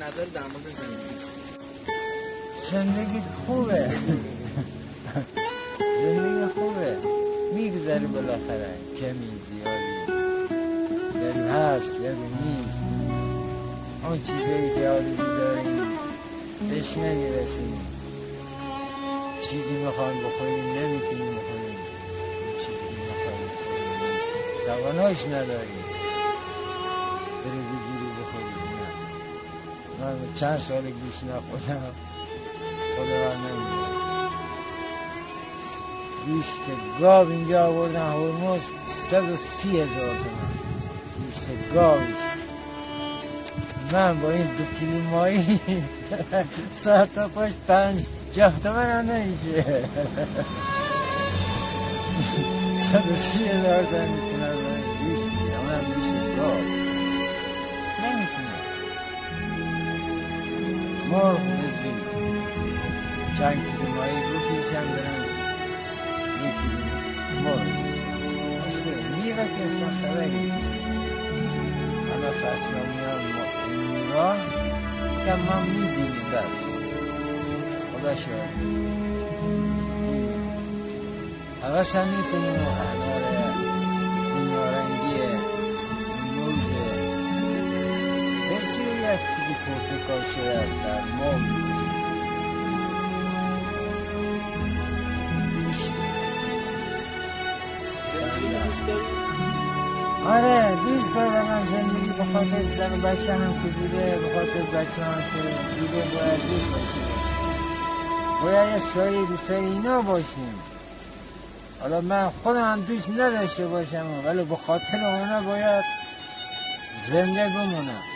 نظر در مورد زندگی زندگی خوبه زندگی خوبه میگذری بالاخره کمی زیادی داری هست داری نیست اون چیزایی که آرزو داریم بهش نمیرسیم چیزی میخوایم بخوریم نمیتونیم بخوریم چیزی میخوایم بخوریم توانایش نداریم بری بگیری بخوریم نه من چند سال گوش نخوردم خدا را نمیدونم گوشت گاو اینجا آوردن هرمز 130,000 تومان گوشت گاوش من با این 2 کیلو ماهی ساعت تا پاش 50 تومن هم نمیشه 130,000 تومن میتونم گوشت بگیرم اونم گوشت گاو نمیتونم مرغ بزنیم چند کیلو ماهی بکشم برم 1 کیلو مرغ مشکل میوه که اصلا خبری حالا فصل میان میوه که ما میبینیم بس خدا شاید حوث هم میکنیم و انار این نارنگی موزه بسیار یک کلی پرتقال شاید در ما میکنیم آره دوست دارم من زندگی به خاطر زن و بچه هم که بوده به خاطر بچه هم که بوده باید دوست باشیم باید یه سایه رو سر اینا باشیم حالا من خودم هم دوست نداشته باشم ولی به خاطر اونا باید زنده بمونم